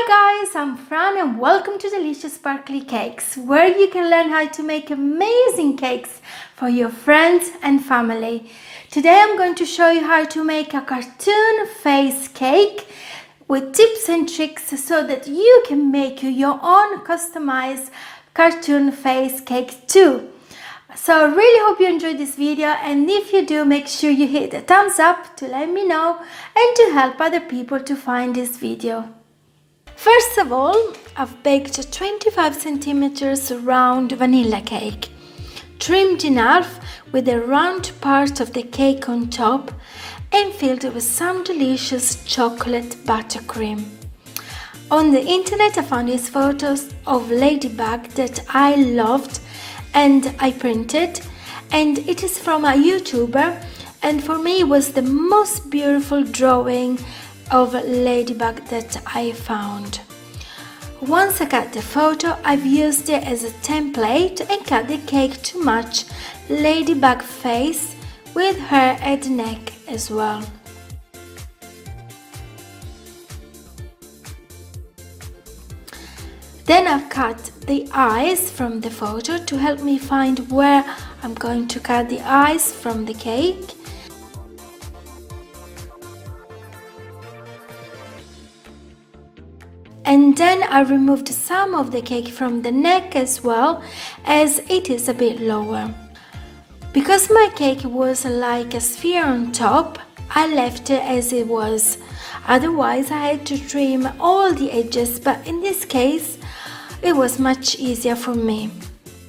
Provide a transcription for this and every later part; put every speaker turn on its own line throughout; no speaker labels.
Hi guys, I'm Fran and welcome to Delicious Sparkly Cakes, where you can learn how to make amazing cakes for your friends and family. Today I'm going to show you how to make a cartoon face cake with tips and tricks so that you can make your own customized cartoon face cake too. So I really hope you enjoyed this video, and if you do, make sure you hit the thumbs up to let me know and to help other people to find this video. First of all, I've baked a 25 centimeters round vanilla cake, trimmed in half with the round part of the cake on top and filled with some delicious chocolate buttercream. On the internet I found these photos of ladybug that I loved and I printed, and it is from a YouTuber, and for me it was the most beautiful drawing of ladybug that I found. Once I got the photo, I've used it as a template and cut the cake to match ladybug face with her head and neck as well. Then I've cut the eyes from the photo to help me find where I'm going to cut the eyes from the cake. And then I removed some of the cake from the neck as well, as it is a bit lower. Because my cake was like a sphere on top, I left it as it was. Otherwise I had to trim all the edges, but in this case it was much easier for me.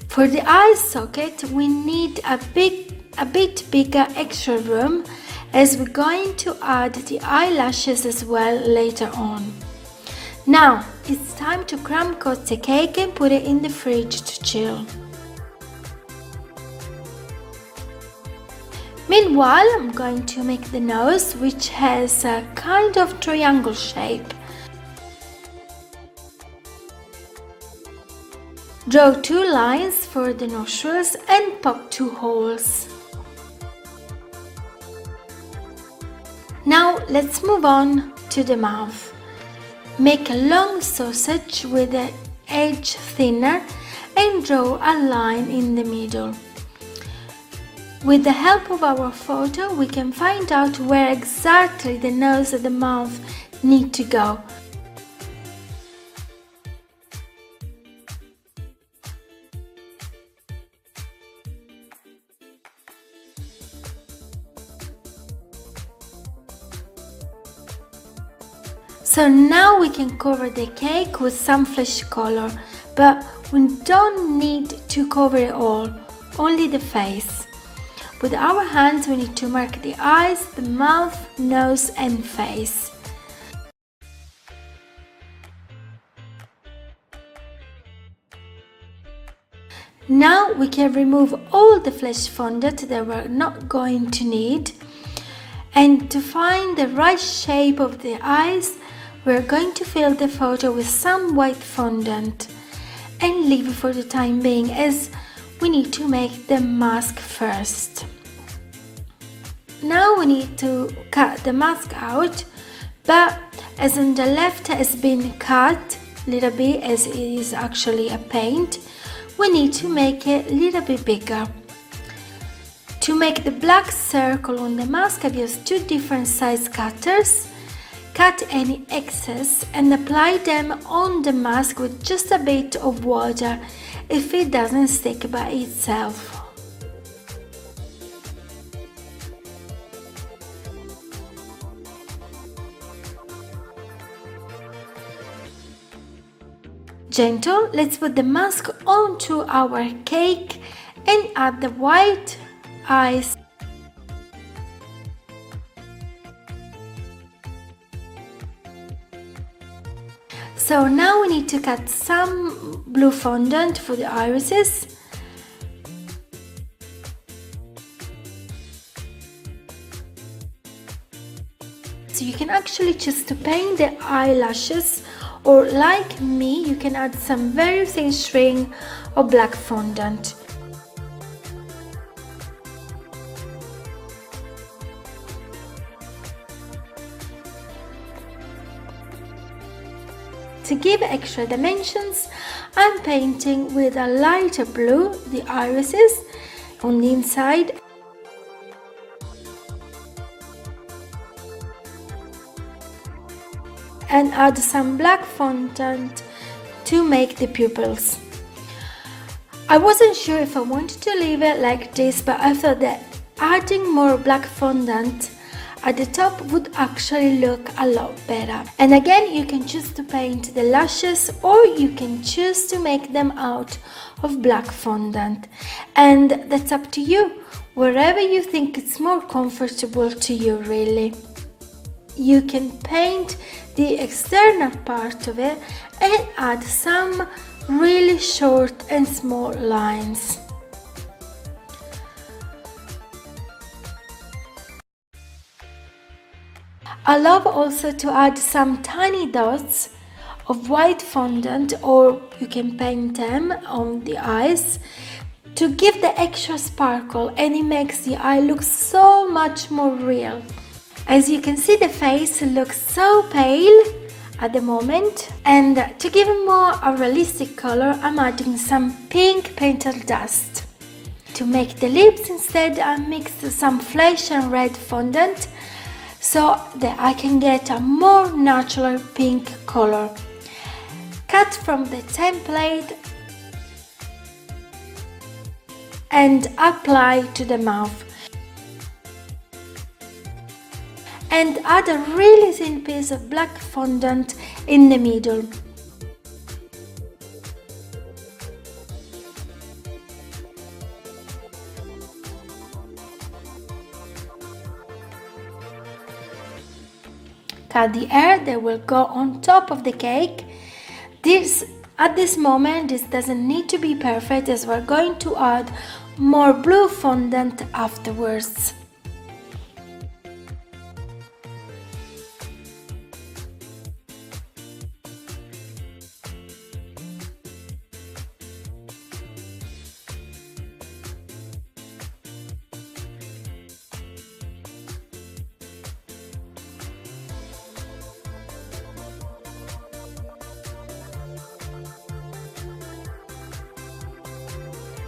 For the eye socket we need a bit bigger extra room, as we're going to add the eyelashes as well later on. Now it's time to crumb coat the cake and put it in the fridge to chill. Meanwhile, I'm going to make the nose, which has a kind of triangle shape. Draw 2 lines for the nostrils and poke 2 holes. Now let's move on to the mouth. Make a long sausage with the edge thinner and draw a line in the middle. With the help of our photo, we can find out where exactly the nose and the mouth need to go. So now we can cover the cake with some flesh color, but we don't need to cover it all, only the face. With our hands we need to mark the eyes, the mouth, nose and face. Now we can remove all the flesh fondant that we're not going to need, and to find the right shape of the eyes, we're going to fill the photo with some white fondant and leave it for the time being, as we need to make the mask first. Now we need to cut the mask out, but as on the left has been cut a little bit, as it is actually a paint, we need to make it a little bit bigger. To make the black circle on the mask, I've used 2 different size cutters. Cut any excess and apply them on the mask with just a bit of water if it doesn't stick by itself. Gentle, let's put the mask onto our cake and add the white eyes. So now we need to cut some blue fondant for the irises. So you can actually choose to paint the eyelashes, or like me, you can add some very thin string of black fondant. To give extra dimensions, I'm painting with a lighter blue the irises on the inside and add some black fondant to make the pupils. I wasn't sure if I wanted to leave it like this, but I thought that adding more black fondant at the top would actually look a lot better. And again, you can choose to paint the lashes or you can choose to make them out of black fondant. And that's up to you, wherever you think it's more comfortable to you really. You can paint the external part of it and add some really short and small lines. I love also to add some tiny dots of white fondant, or you can paint them on the eyes to give the extra sparkle, and it makes the eye look so much more real. As you can see, the face looks so pale at the moment, and to give it more a realistic color, I'm adding some pink painter dust. To make the lips instead, I mixed some flesh and red fondant so that I can get a more natural pink color. Cut from the template and apply to the mouth. And add a really thin piece of black fondant in the middle. Cut the hair that will go on top of the cake. At this moment, this doesn't need to be perfect, as we're going to add more blue fondant afterwards.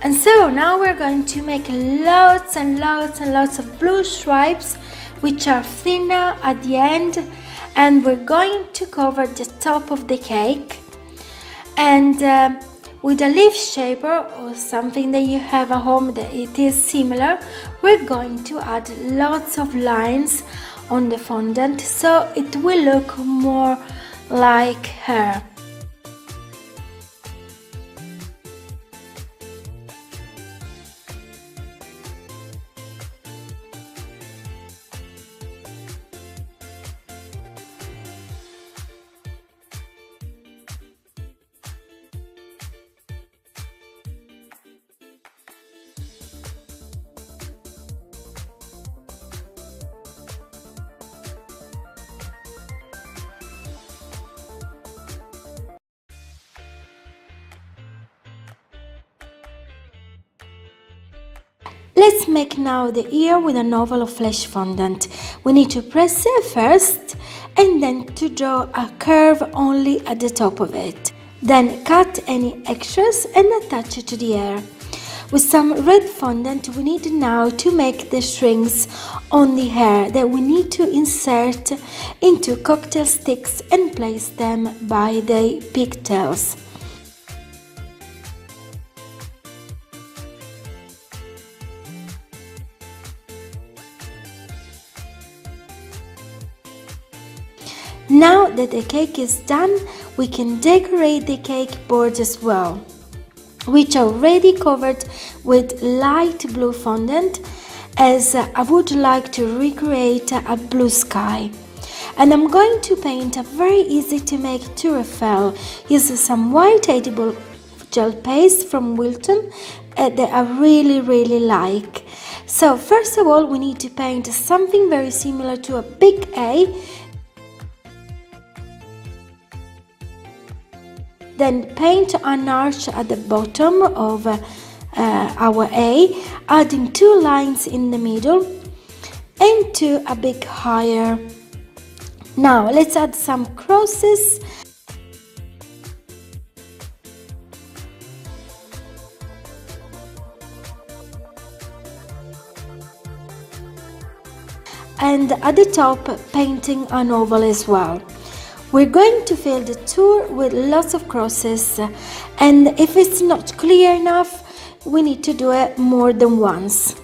And so now we're going to make lots and lots and lots of blue stripes, which are thinner at the end, and we're going to cover the top of the cake. And with a leaf shaper or something that you have at home that it is similar, we're going to add lots of lines on the fondant so it will look more like her. Let's make now the ear with an oval of flesh fondant. We need to press it first and then to draw a curve only at the top of it. Then cut any extras and attach it to the ear. With some red fondant, we need now to make the strings on the hair that we need to insert into cocktail sticks and place them by the pigtails. Now that the cake is done, we can decorate the cake board as well, which are already covered with light blue fondant, as I would like to recreate a blue sky. And I'm going to paint a very easy to make turafel. Use some white edible gel paste from Wilton that I really like. So first of all, we need to paint something very similar to a big A. Then paint an arch at the bottom of our A, adding 2 lines in the middle and 2 a bit higher. Now let's add some crosses and at the top painting an oval as well. We're going to fill the tour with lots of crosses, and if it's not clear enough, we need to do it more than once.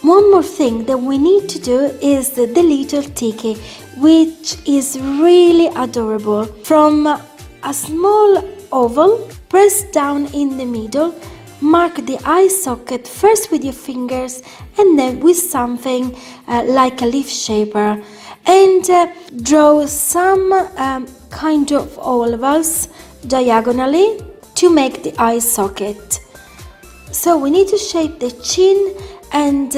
One more thing that we need to do is the little Tikka, which is really adorable. From a small oval, press down in the middle, mark the eye socket first with your fingers and then with something like a leaf shaper, and draw some kind of ovals diagonally to make the eye socket. So we need to shape the chin, and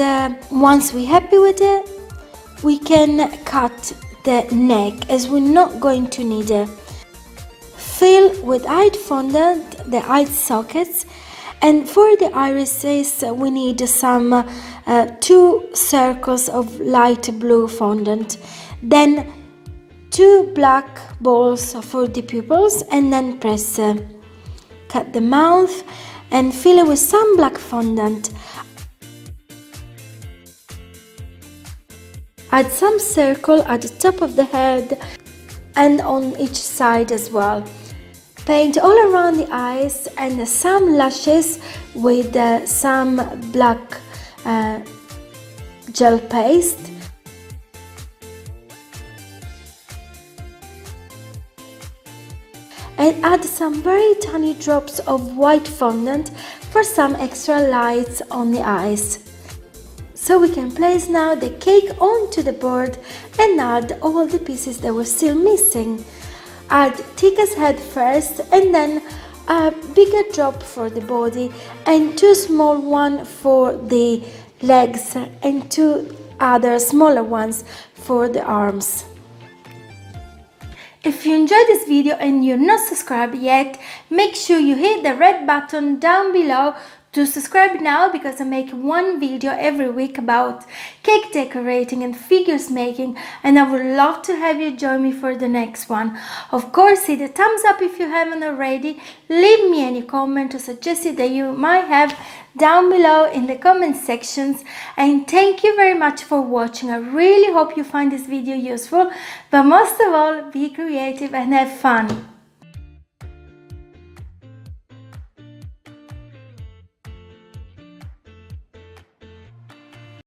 once we're happy with it, we can cut the neck, as we're not going to need it. Fill with eye fondant the eye sockets, and for the irises we need some 2 circles of light blue fondant, then 2 black balls for the pupils, and then press. Cut the mouth and fill it with some black fondant. Add some circle at the top of the head and on each side as well. Paint all around the eyes and some lashes with some black gel paste. And add some very tiny drops of white fondant for some extra lights on the eyes. So we can place now the cake onto the board and add all the pieces that were still missing. Add Tikka's head first, and then a bigger drop for the body and 2 small ones for the legs and 2 other smaller ones for the arms. If you enjoyed this video and you're not subscribed yet, make sure you hit the red button down below to subscribe now, because I make one video every week about cake decorating and figures making, and I would love to have you join me for the next one. Of course, hit the thumbs up if you haven't already. Leave me any comment or suggestion that you might have down below in the comment sections, and thank you very much for watching. I really hope you find this video useful, but most of all, be creative and have fun.